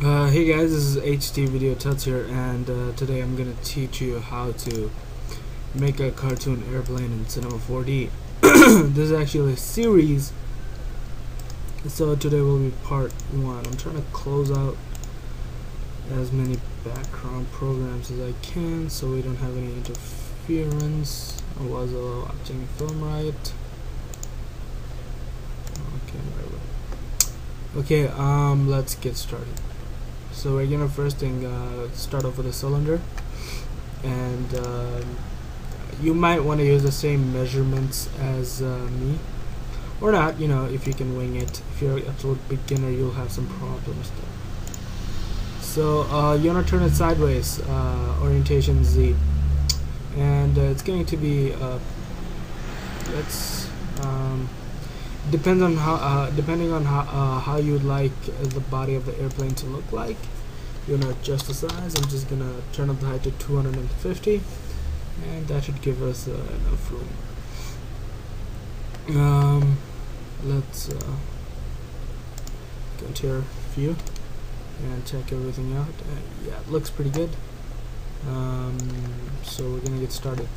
Hey guys, this is HT Video Tuts here, and today I'm gonna teach you how to make a cartoon airplane in Cineam4D. This is actually a series, so today will be part 1. I'm trying to close out as many background programs as I can so we don't have any interference. I was watching film right. Okay, let's get started. So we're gonna first thing start off with a cylinder, and you might want to use the same measurements as me, or not. You know, if you can wing it. If you're an absolute beginner, you'll have some problems there. So you want to turn it sideways, orientation Z, and it's going to be depending on how you'd like the body of the airplane to look like. You're gonna adjust the size. I'm just gonna turn up the height to 250, and that should give us enough room. Let's go to your view and check everything out. Yeah, it looks pretty good. So we're gonna get started.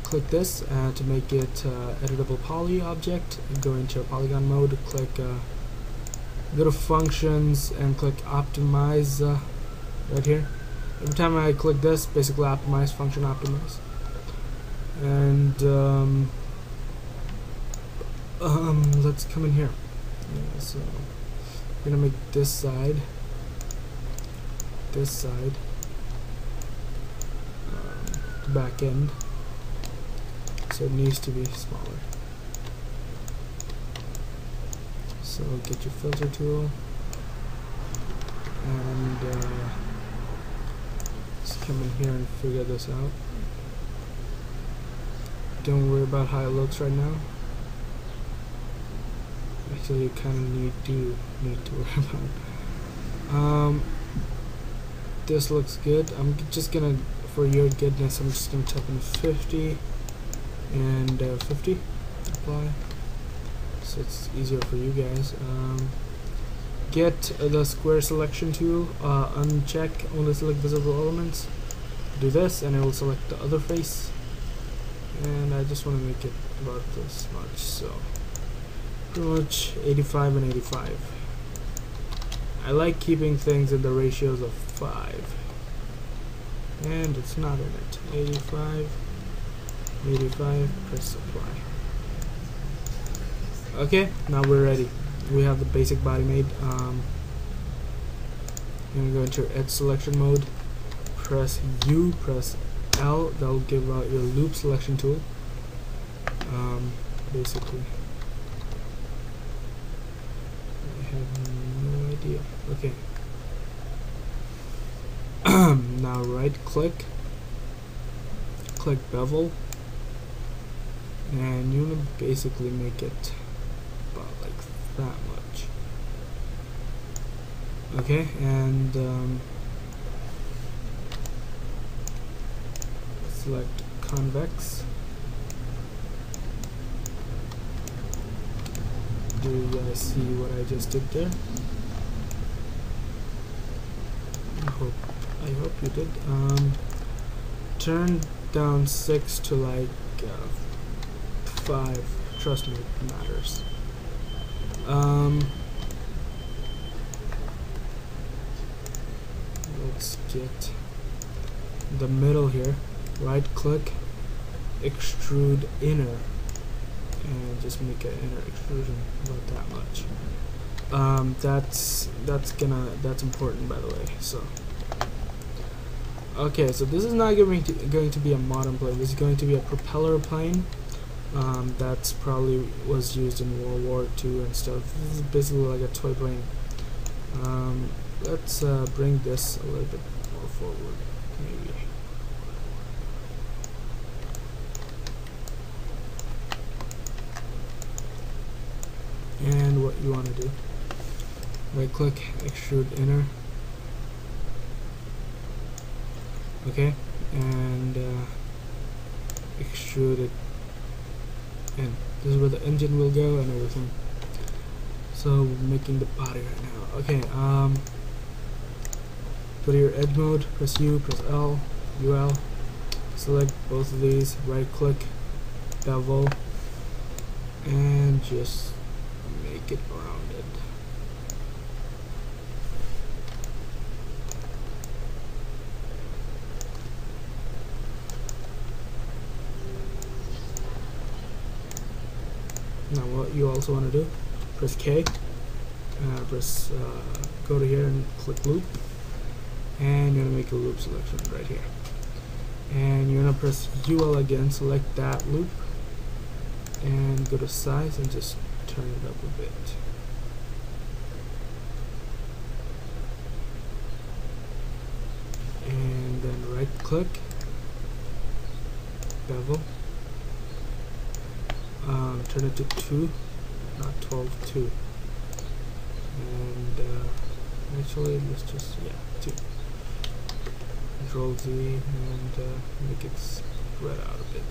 Click this to make it editable poly object, and go into your polygon mode. Click go to functions and click optimize right here. Every time I click this, basically optimize, function optimize, and let's come in here. Yeah, so we're gonna make this side the back end. So it needs to be smaller. So get your filter tool and just come in here and figure this out. Don't worry about how it looks right now. Actually, you kind of need to worry about. This looks good. I'm just gonna, for your goodness, I'm just gonna type in 50. And 50, apply, so it's easier for you guys. Get the square selection tool, uncheck only select visible elements, do this, and it will select the other face, and I just want to make it about this much, so pretty much 85 and 85. I like keeping things in the ratios of 5, and it's not in it. 85, press apply. Okay, now we're ready. We have the basic body made. I'm gonna go into edge selection mode, press U, press L, that'll give out your loop selection tool. Basically, I have no idea. Okay. Now right click bevel, and you want to basically make it about like that much. Okay, and select convex. Do you guys see what I just did there? I hope you did. Turn down 6 to like 5. Trust me, it matters. Let's get the middle here. Right click, extrude inner, and just make an inner extrusion about that much. That's important, by the way. So okay, so this is not going to be a modern plane. This is going to be a propeller plane. That's probably was used in World War II and stuff. This is basically like a toy plane. Let's bring this a little bit more forward, maybe. And what you want to do, right click, extrude inner. Okay, and extrude it in. This is where the engine will go and everything. So we're making the body right now. Okay, Go to your edge mode, press U, press L, UL, select both of these, right click, bevel, and just make it rounded. Now what you also want to do, press K, go to here and click loop, and you're going to make a loop selection right here. And you're going to press UL again, select that loop, and go to size and just turn it up a bit. And then right click, bevel, turn it to 2, not 12, 2. And actually let's just, 2. Control Z and make it spread out a bit.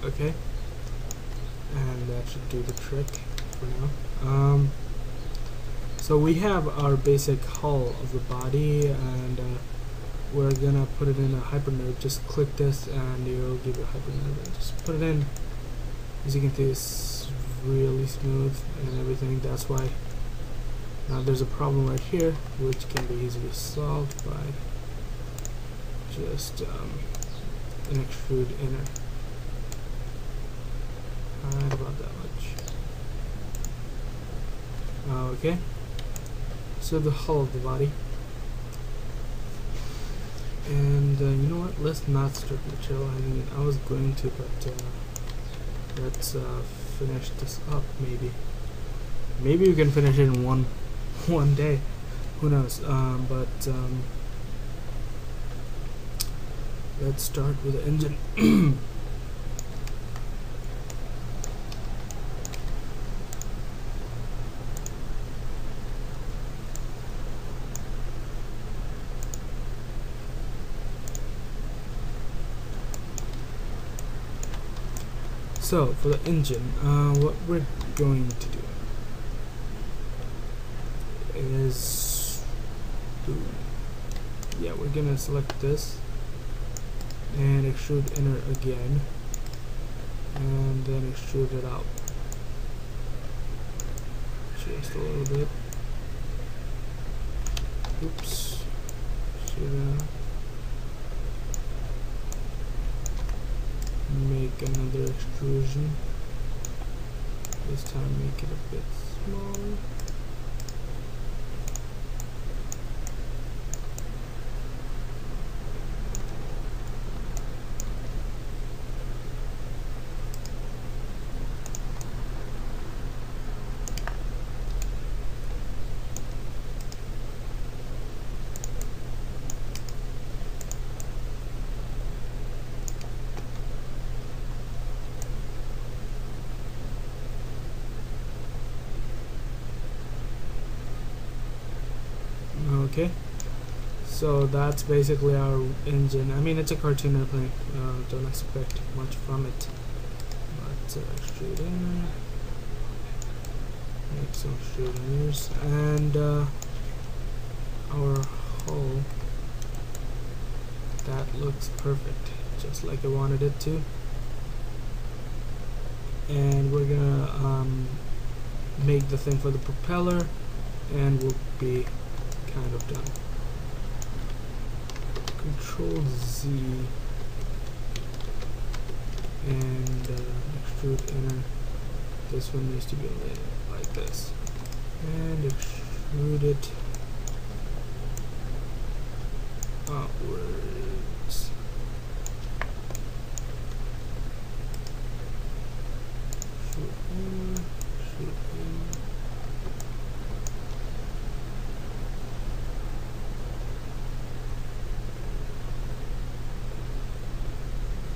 Okay, and that should do the trick for now. So we have our basic hull of the body, and we're gonna put it in a hypernerve. Just click this and it'll give you a hypernerve, and just put it in. As you can see, it's really smooth and everything. That's why now there's a problem right here, which can be easily solved by just an extrude inner. Right about that much. Okay, so the hull of the body, and you know what, let's not start materializing it. I was going to, but let's finish this up. Maybe we can finish it in one day, who knows. Let's start with the engine. So for the engine, what we're going to do is, we're gonna select this and extrude inner again, and then extrude it out just a little bit. Oops. Make another extrusion. This time make it a bit smaller. Okay, so that's basically our engine. I mean, it's a cartoon airplane, don't expect much from it, but extrude in, make some extruders, and our hull, that looks perfect, just like I wanted it to. And we're gonna make the thing for the propeller, and we'll be kind of done. Control Z and extrude inner. This one needs to be like this, and extrude it outwards.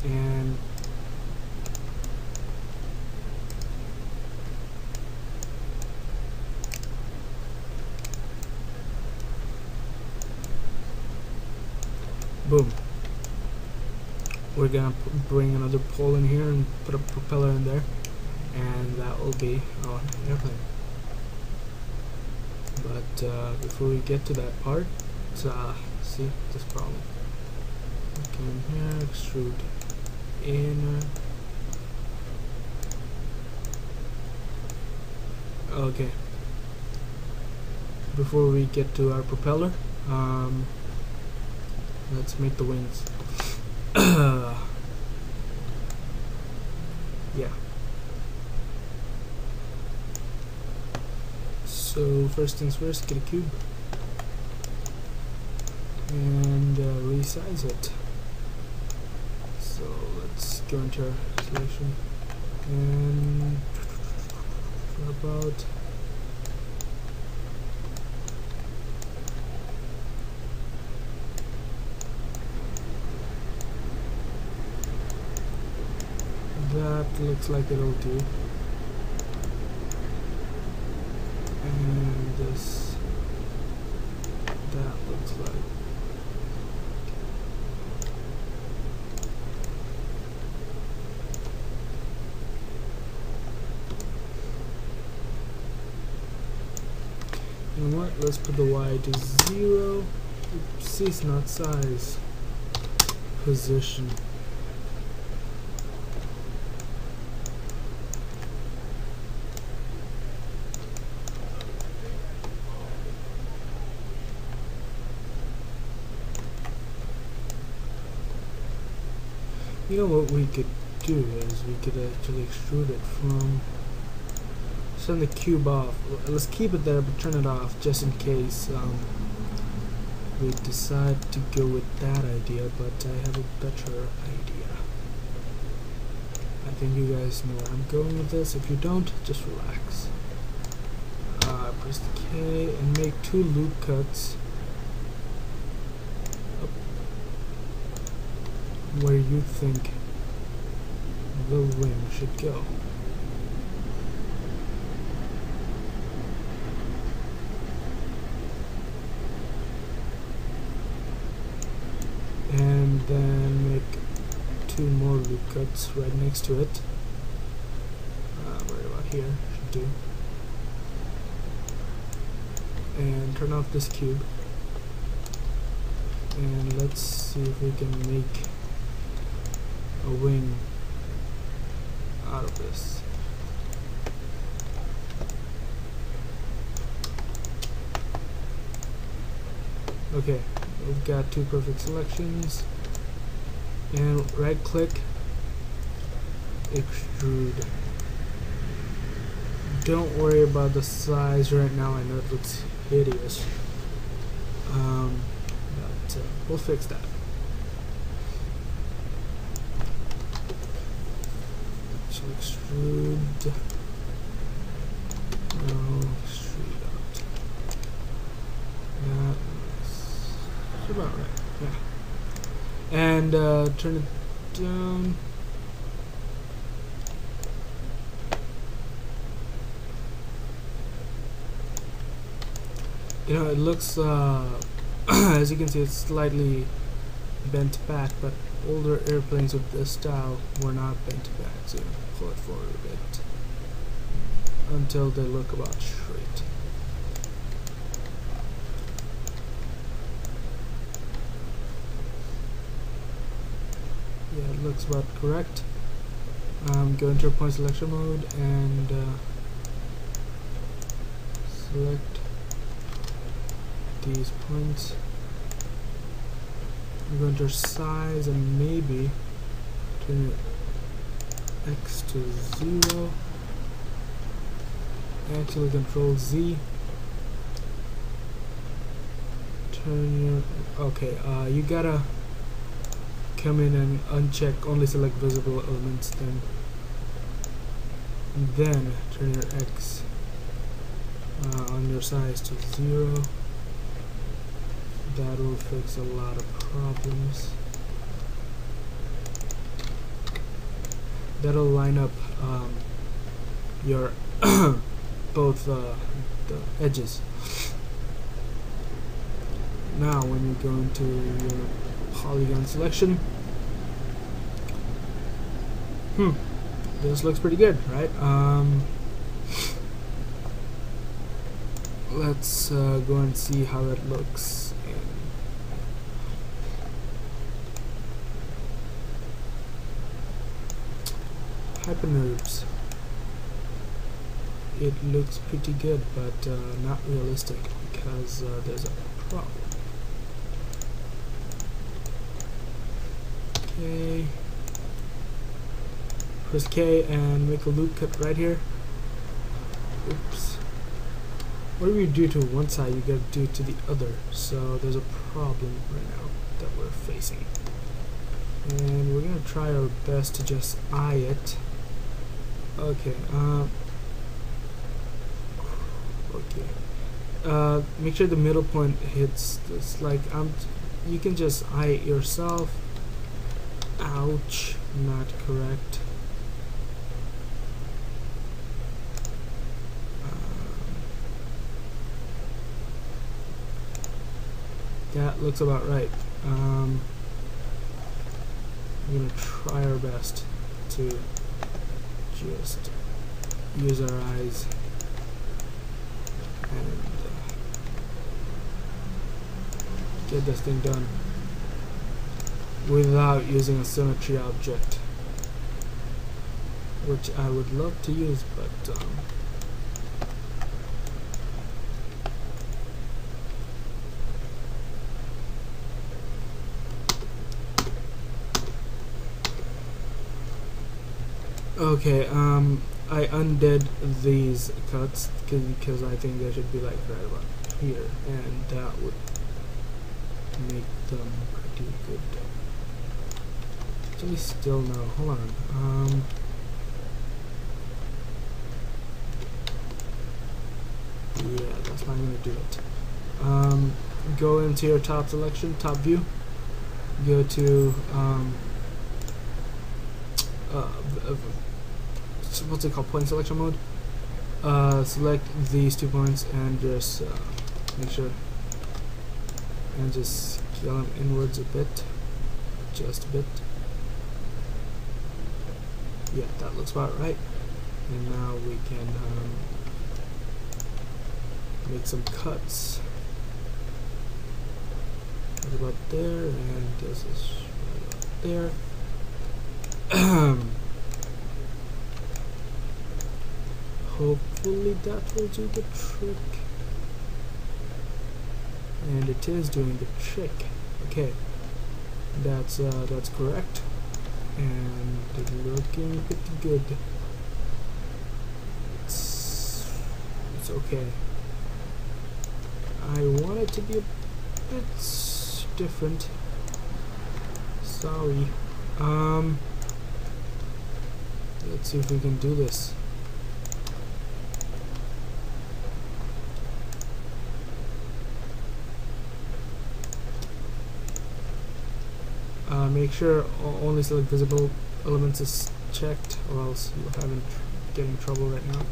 And boom. we're gonna bring another pole in here and put a propeller in there, and that will be our airplane. But before we get to that part, see this problem. Come in here, extrude inner. Okay. Before we get to our propeller, let's make the wings. Yeah. So first things first, get a cube and resize it. So let's go into our selection and about that looks like it'll do. And this, that looks like. You know what? Let's put the Y to 0. Oopsies, not size. Position. You know what we could do is we could actually extrude it from, turn the cube off. Let's keep it there but turn it off just in case we decide to go with that idea, but I have a better idea. I think you guys know where I'm going with this. If you don't, just relax. Press the K and make 2 loop cuts where you think the wing should go. And then make 2 more loop cuts right next to it. Right about here should do. And turn off this cube. And let's see if we can make a wing out of this. Okay, we've got 2 perfect selections, and right click, extrude. Don't worry about the size right now. I know it looks hideous, but we'll fix that. So extrude. No, extrude out. That's about right. Yeah. And turn it down. You know, it looks as you can see, it's slightly bent back, but older airplanes with this style were not bent back, so you pull it forward a bit until they look about straight. Yeah, it looks about correct. Go into point selection mode and select these points. I'm going to size and maybe turn it X to 0. Actually, Control Z. Turn your okay. You gotta come in and uncheck only select visible elements. Then turn your X on your size to 0. That will fix a lot of problems. That'll line up your both the edges. Now when you go into your polygon selection, This looks pretty good, right? Let's go and see how it looks. Hypernerves. It looks pretty good, but not realistic because there's a problem. Okay. Press K and make a loop cut right here. Oops. Whatever you do to one side, you gotta do to the other. So there's a problem right now that we're facing. And we're gonna try our best to just eye it. Okay, make sure the middle point hits this. Like, you can just eye it yourself. Ouch, not correct. That looks about right. We're gonna try our best to just use our eyes and get this thing done without using a symmetry object, which I would love to use, but okay, I undid these cuts because I think they should be like right about here, and that would make them pretty good. Actually, still no. Hold on. Yeah, that's not gonna do it. Go into your top selection, top view. Go to what's it called, point selection mode. Select these 2 points and just make sure and just scale them inwards a bit, just a bit. Yeah, that looks about right. And now we can make some cuts. Right about there, and this is right about there. Hopefully that will do the trick. And it is doing the trick. Okay, that's correct, and it's looking pretty good. It's okay. I want it to be a bit different. Sorry. Let's see if we can do this. Make sure only select visible elements is checked, or else you'll get in trouble right now.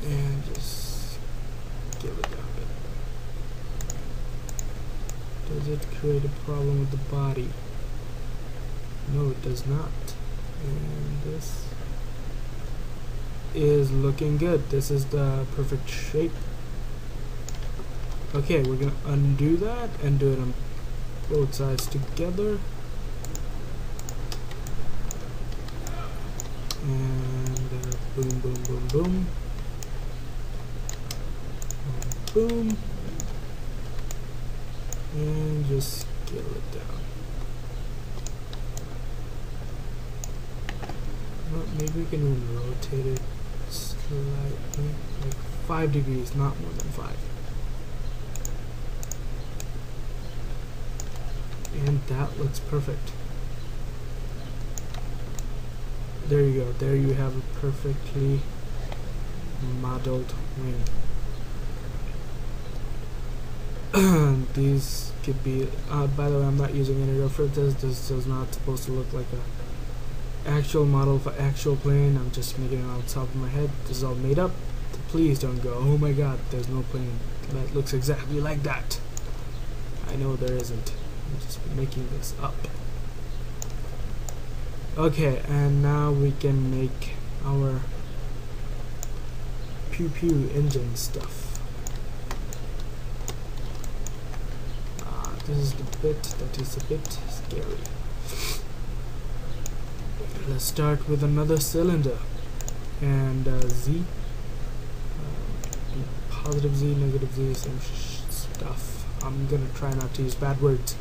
And just give it down a bit. Does it create a problem with the body? No, it does not. And this is looking good. This is the perfect shape. Okay, we're gonna undo that and do it on both sides together, and boom, boom, boom, boom, and boom, and just scale it down. Well, maybe we can even rotate it slightly, like 5 degrees, not more than 5. And that looks perfect. There you go. There you have a perfectly modeled wing. These could be, by the way, I'm not using any references. This is not supposed to look like a actual model for actual plane. I'm just making it on top of my head. This is all made up. Please don't go, oh my god, there's no plane that looks exactly like that. I know there isn't. I'm just making this up. Okay, and now we can make our pew pew engine stuff. This is the bit that is a bit scary. Let's start with another cylinder, and Z, positive Z, negative Z, some stuff. I'm gonna try not to use bad words.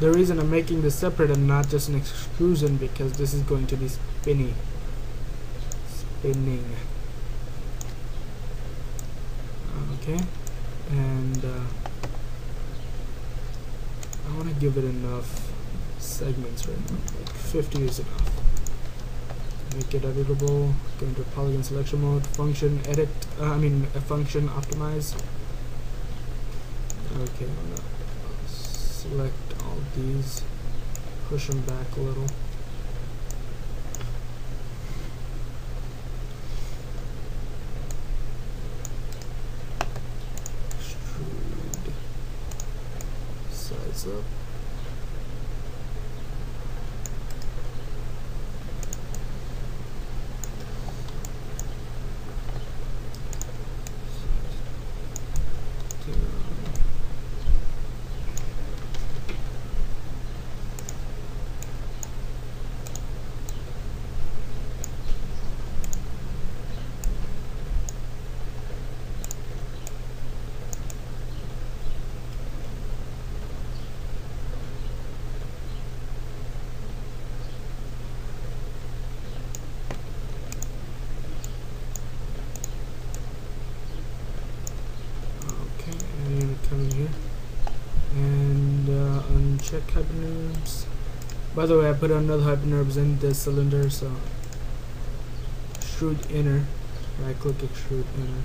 The reason I'm making this separate and not just an extrusion, because this is going to be spinning. Okay, and I want to give it enough segments right now. Like 50 is enough. Make it editable. Go into polygon selection mode. Function edit. A function optimize. Okay, I'm gonna select all these, push them back a little. Extrude, size up. Come in here and uncheck hypernerbs. By the way, I put another hypernerbs in this cylinder, so extrude inner, right click extrude inner.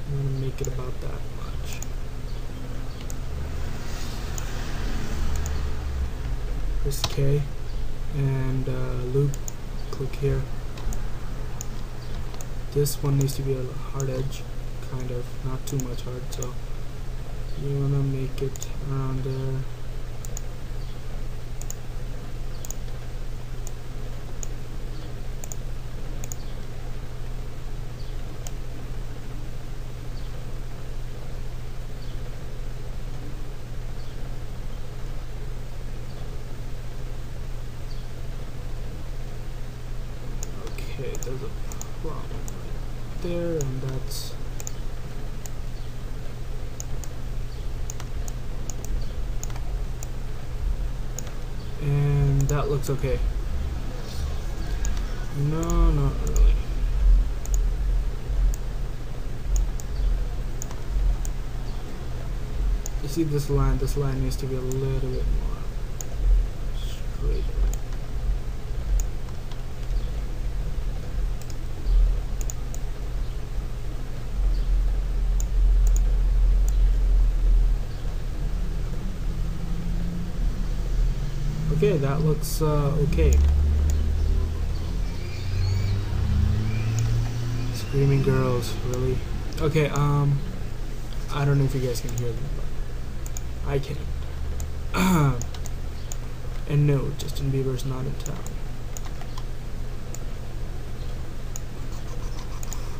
I'm gonna make it about that much. Press K and loop, click here. This one needs to be a hard edge, kind of, not too much hard, so you want to make it around there. Okay, there's a problem right there, and that's that looks okay. No, not really. You see this line needs to be a little bit more straight. Okay, that looks okay. Screaming girls, really? Okay, I don't know if you guys can hear them, but I can. And no, Justin Bieber's not in town.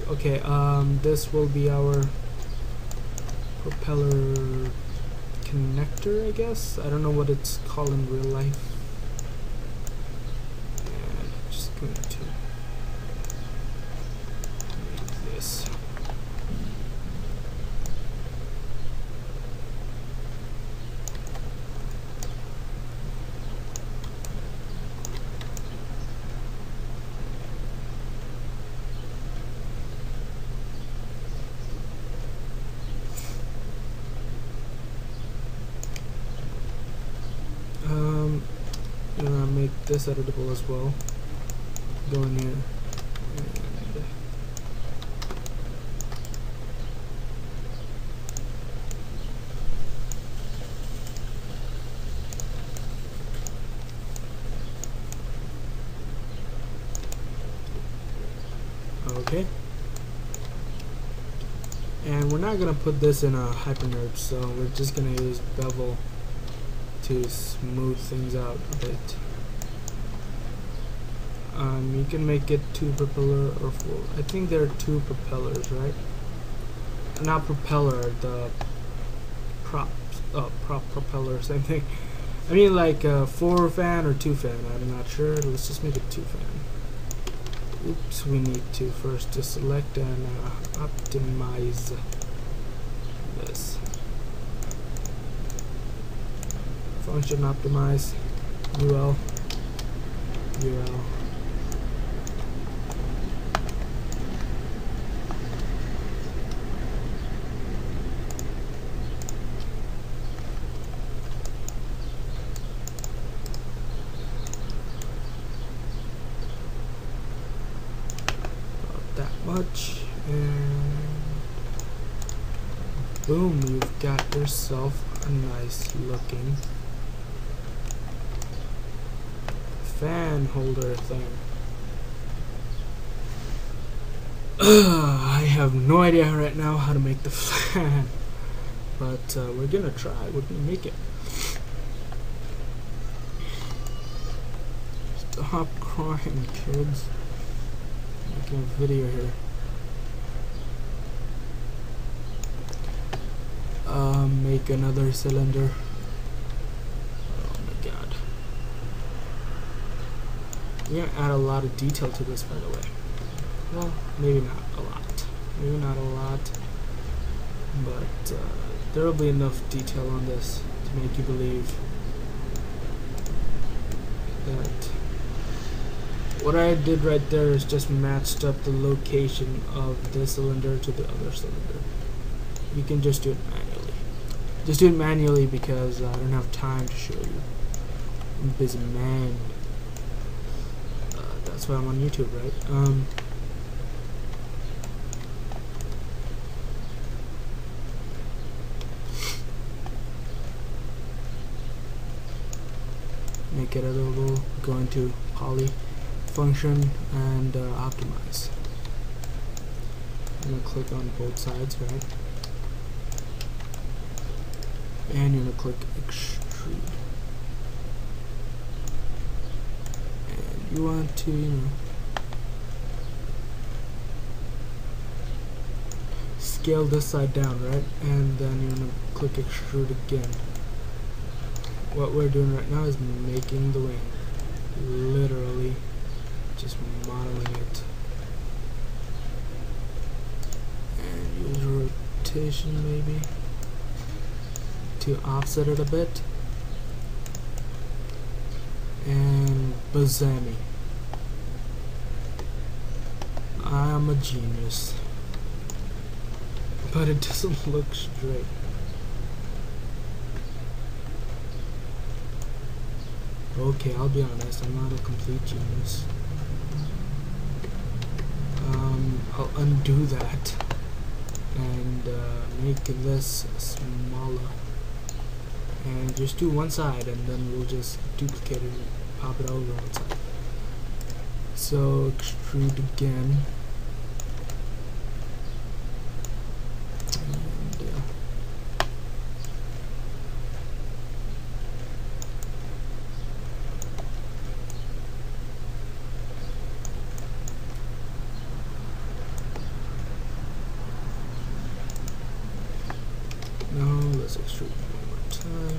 Okay, this will be our propeller connector, I guess. I don't know what it's called in real life. And I'm just going to make this. Make this editable as well. Go in here and not gonna put this in a hypernode, so we're just gonna use bevel to smooth things out a bit. You can make it 2 propeller or 4. I think there are 2 propellers, right? Not propeller, the prop propeller, same thing. I mean like 4 fan or 2 fan, I'm not sure. Let's just make it 2 fan. Oops, we need to first just select and optimize this. Function optimize, UL. Much, and boom, you've got yourself a nice looking fan holder thing. I have no idea right now how to make the fan, but we're gonna try. We're gonna make it. Stop crying, kids. Making a video here. Make another cylinder. Oh my god. We're gonna add a lot of detail to this, by the way. Well, maybe not a lot. Maybe not a lot. But there will be enough detail on this to make you believe that what I did right there is just matched up the location of this cylinder to the other cylinder. You can just do it manually. Just do it manually because I don't have time to show you. I'm a busy man. That's why I'm on YouTube, right? Make it editable. Go into poly function and optimize. I'm gonna click on both sides, right? And you're gonna click extrude. And you want to, you know, scale this side down, right? And then you're gonna click extrude again. What we're doing right now is making the wing. Literally just modeling it. And use rotation maybe to offset it a bit. And bazami. I am a genius. But it doesn't look straight. Okay, I'll be honest, I'm not a complete genius. I'll undo that and make this smaller. And just do one side and then we'll just duplicate it and pop it over one side. So extrude again. Let's extrude one more time.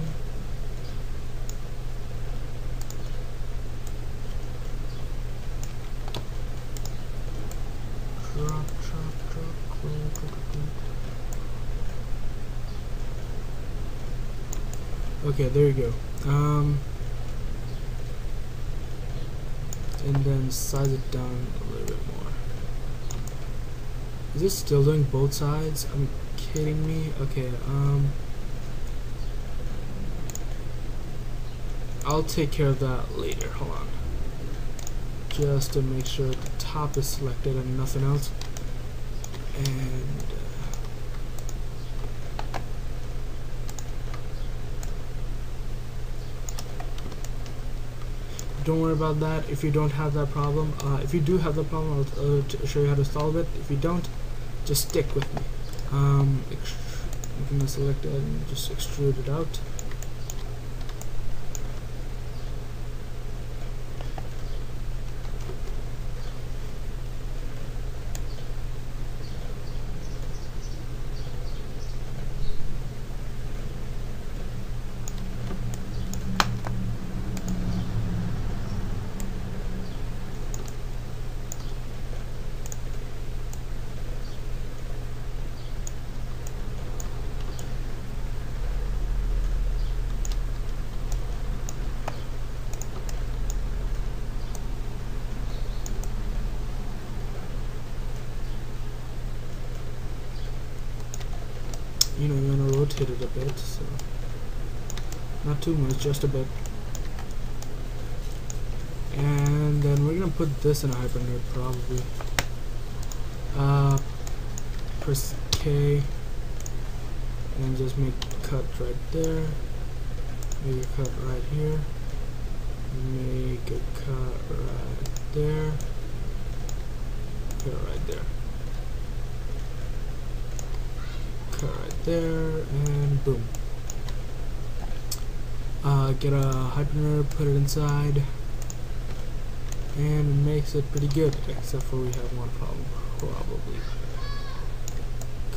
Drop. Okay, there you go. And then size it down a little bit more. Is this still doing both sides? I'm kidding me? Okay, I'll take care of that later. Hold on. Just to make sure the top is selected and nothing else. And don't worry about that if you don't have that problem. If you do have the problem, I'll show you how to solve it. If you don't, just stick with me. I'm gonna select that and just extrude it out. You know, you want to rotate it a bit, so not too much, just a bit. And then we're gonna put this in a hypernode probably. Press K and just make a cut right there. Make a cut right here. Make a cut right there. Cut right there. Cut right there, and boom. Get a hypernode, put it inside, and it makes it pretty good, except for we have one problem, probably.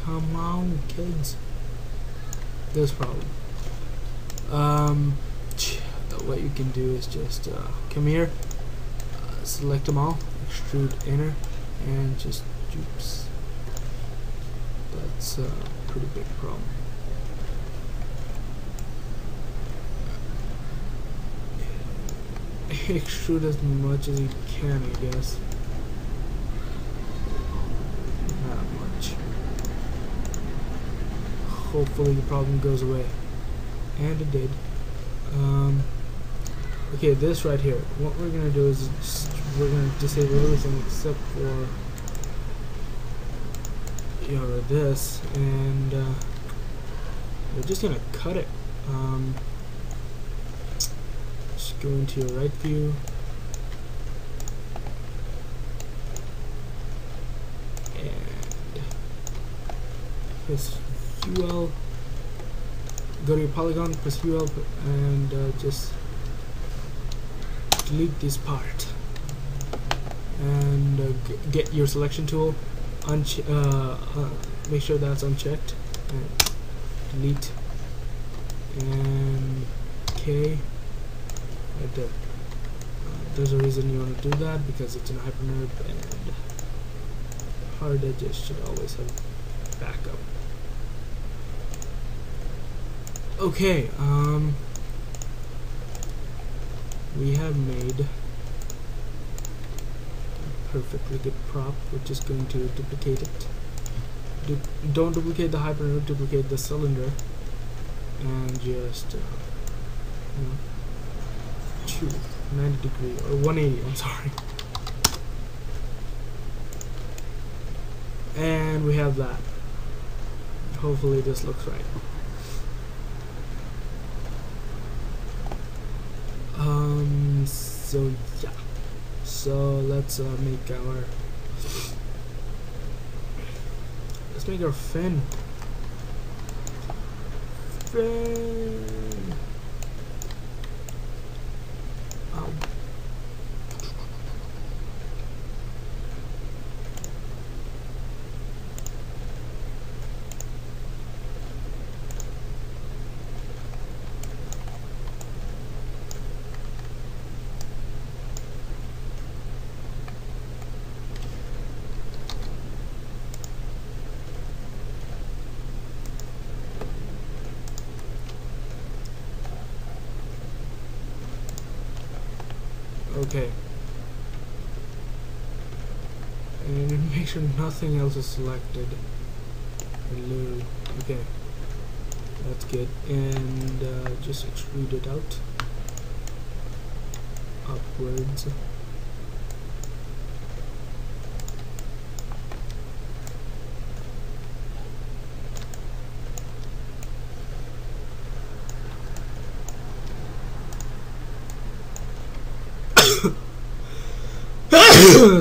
Come on, kids. This problem. What you can do is just come here, select them all, extrude inner, and just oops. That's a pretty big problem. Extrude as much as you can, I guess. Not much. Hopefully the problem goes away. And it did. Okay, this right here. What we're gonna do is we're gonna disable everything except for this, and we're just gonna cut it. Just go into your right view, and press UL. Go to your polygon, press UL, and just delete this part. And get your selection tool. Make sure that's unchecked, and delete, and K right there. There's a reason you want to do that, because it's in hypernode, and hard edges should always have backup. Okay, we have made perfectly good prop. We're just going to duplicate it. Don't duplicate the hypernode, duplicate the cylinder, and just 90 degree or 180. I'm sorry. And we have that. Hopefully this looks right. So yeah. So let's make our fin. Ow. Okay. And make sure nothing else is selected. Hello. Okay. That's good. And just extrude it out. Upwards.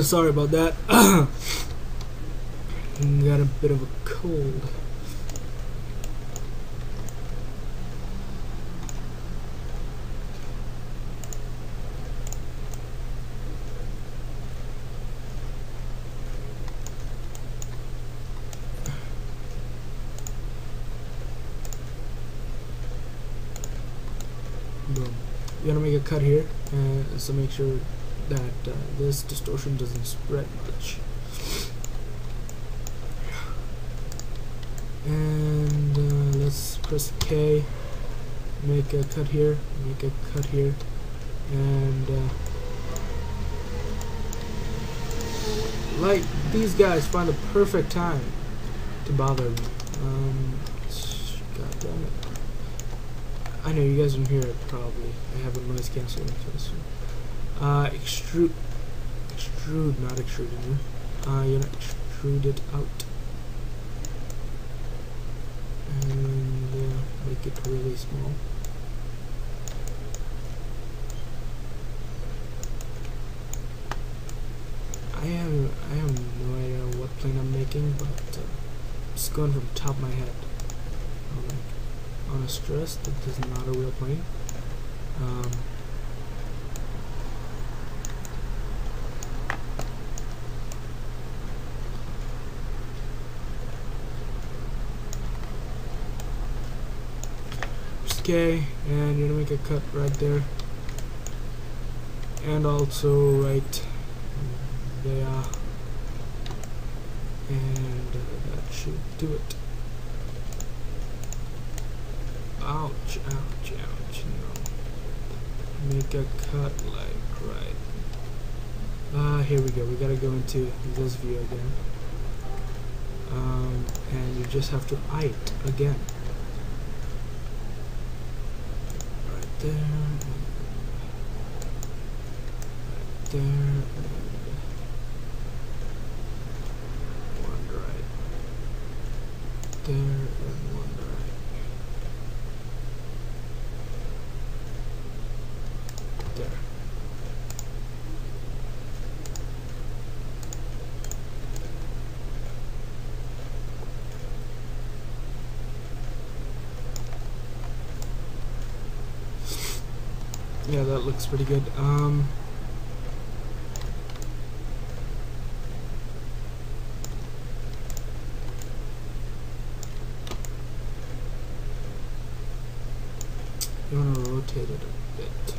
Sorry about that. Got a bit of a cold. Boom. You're gonna make a cut here, so make sure that this distortion doesn't spread much. And let's press K, make a cut here, make a cut here, and like these guys find the perfect time to bother me. God damn it. I know you guys don't hear it probably. I have a noise cancelling for this one. Extrude, not extruding. You're gonna extrude it out. And make it really small. I have no idea what plane I'm making, but just going from the top of my head. On a stress, that is not a real plane. Okay, and you're gonna make a cut right there, and also right there, and that should do it. Ouch, ouch, ouch, no. Make a cut like right. Here we go. We gotta go into this view again. And you just have to eye it again. Right there, and right there, and one right there, and one right. There. Yeah, that looks pretty good. You want to rotate it a bit.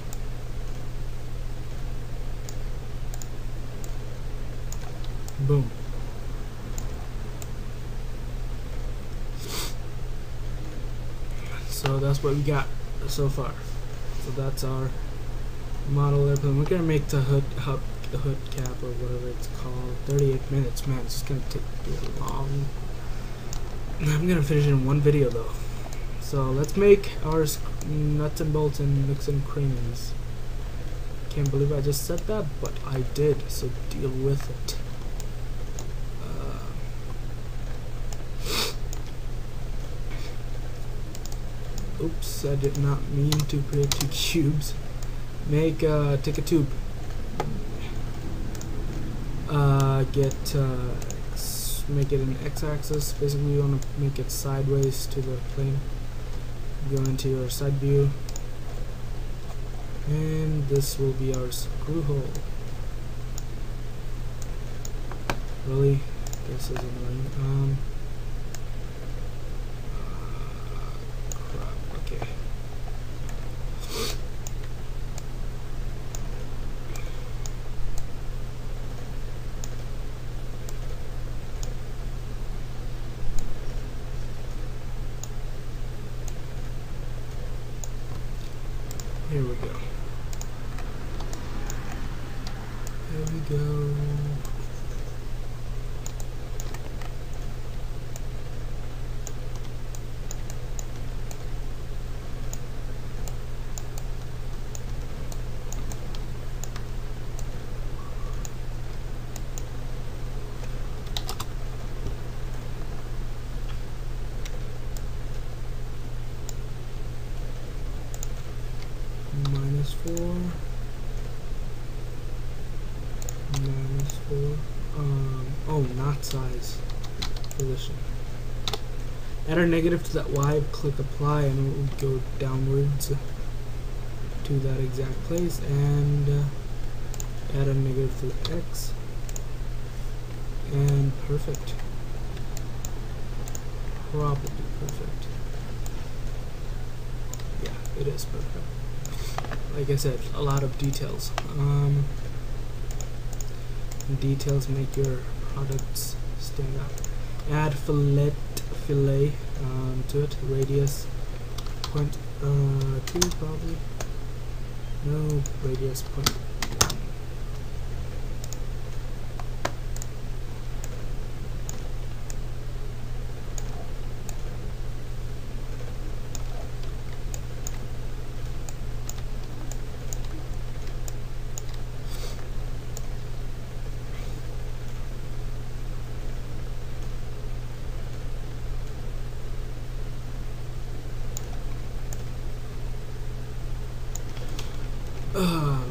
Boom. So that's what we got so far. So that's our model airplane. We're gonna make the hood cap or whatever it's called. 38 minutes, man. It's gonna take too long. I'm gonna finish it in one video though. So let's make our nuts and bolts and nooks and crannies. Can't believe I just said that, but I did. So deal with it. Oops, I did not mean to create two cubes. Take a tube. Make it an x-axis. Basically, you want to make it sideways to the plane. Go into your side view, and this will be our screw hole. Really, this is annoying. Okay. Here we go. There we go. -4, -4. Oh, not size position. Add a negative to that Y, click apply, and it will go downwards to that exact place, and add a negative to the X, and perfect. Probably perfect. Yeah, it is perfect. like I said, a lot of details. Details make your products stand out. Add fillet to it. Radius 0.2 probably. No, radius 0.1.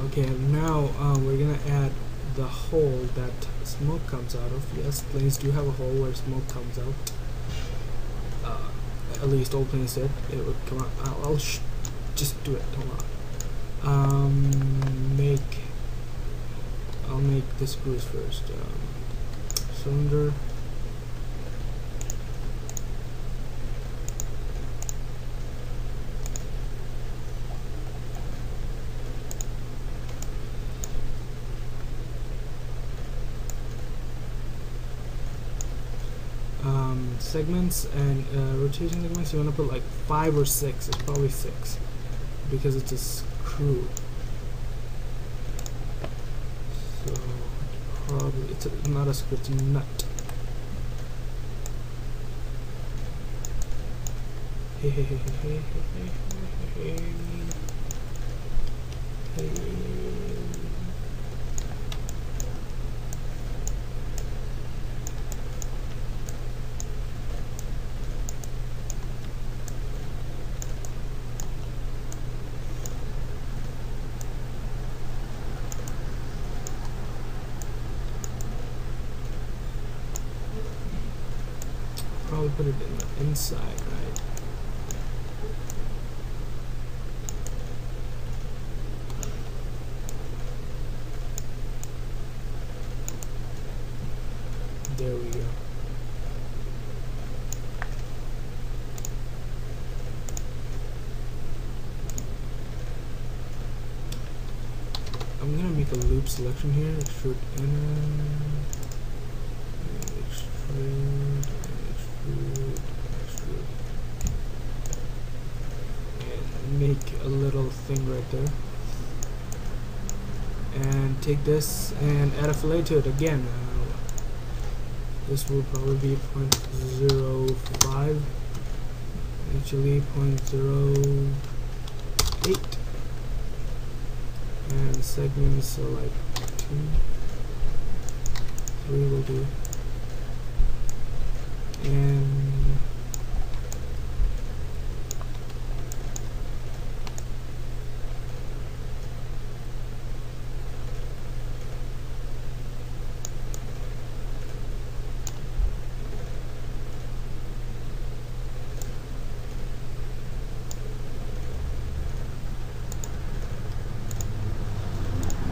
Okay, now we're gonna add the hole that smoke comes out of. Yes, planes do have a hole where smoke comes out. At least old planes did. It would come out. I'll just do it. Hold on. I'll make the screws first. Cylinder. Segments and rotation segments, you want to put like 5 or 6. It's probably 6 because it's a screw. So probably it's not a screw, it's a nut. Hey, hey, hey, hey, hey, hey, hey, hey. Probably put it in the inside, right? There we go. I'm gonna make a loop selection here. Extrude inner, extrude, extrude, and make a little thing right there. And take this and add a fillet to it again. This will probably be 0.05, actually 0.08, and segments are like 2, 3 will do, and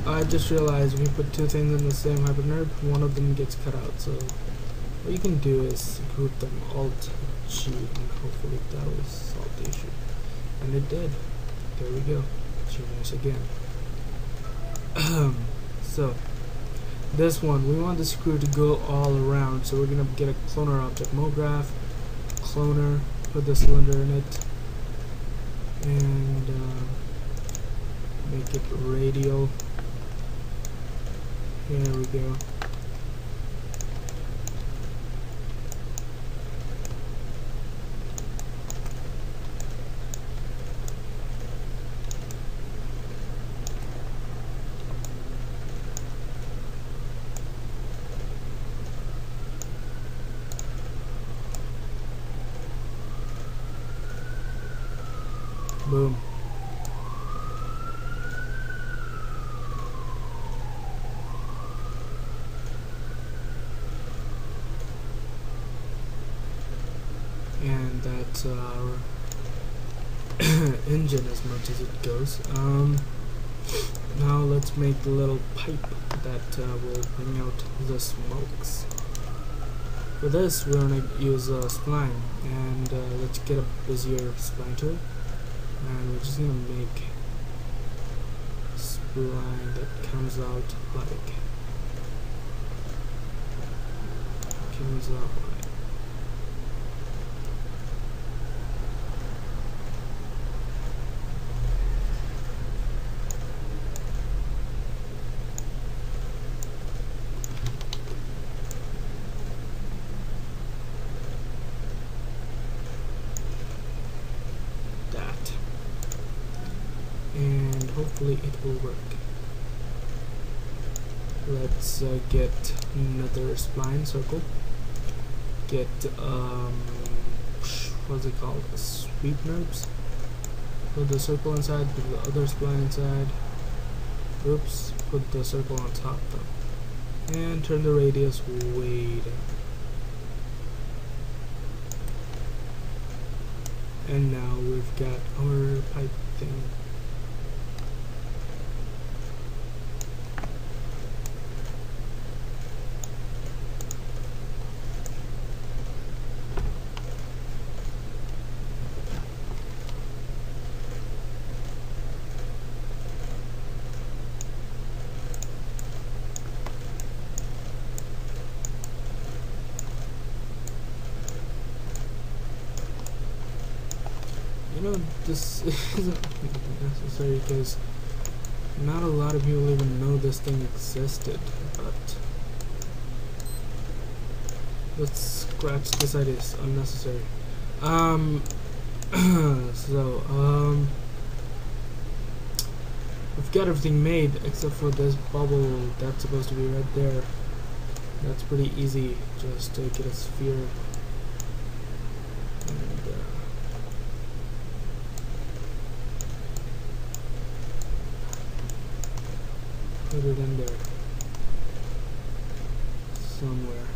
I just realized when you put two things in the same hypernerve, one of them gets cut out. So what you can do is group them Alt G, and hopefully that will solve the issue. And it did. There we go. Genius again. So this one, we want the screw to go all around. So we're gonna get a cloner object, MoGraph, cloner, put the cylinder in it, and make it radial. There we go. Boom. And that's our engine as much as it goes. Now let's make the little pipe that will bring out the smokes. For this we're going to use a spline, and let's get a busier spline tool, and we're just going to make spline that comes out like that, and hopefully it will work. Let's get another spline circle. Get what's it called? Sweep NURBS. Put the circle inside, put the other spline inside. Oops, put the circle on top though. And turn the radius way down. And now we've got our pipe thing. You know, this isn't necessary because not a lot of people even know this thing existed, but let's scratch this idea, it's unnecessary. We've got everything made except for this bubble that's supposed to be right there. That's pretty easy, just to get a sphere and put it in there somewhere.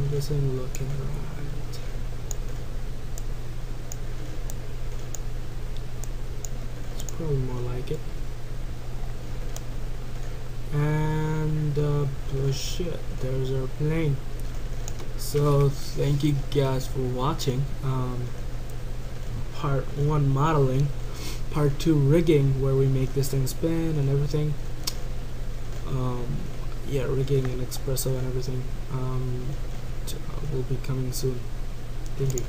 This ain't looking right. It's probably more like it. And shit, there's our plane. So thank you guys for watching. Part 1 modeling, part 2 rigging, where we make this thing spin and everything. Yeah, rigging and espresso and everything. Will be coming soon. Thank you.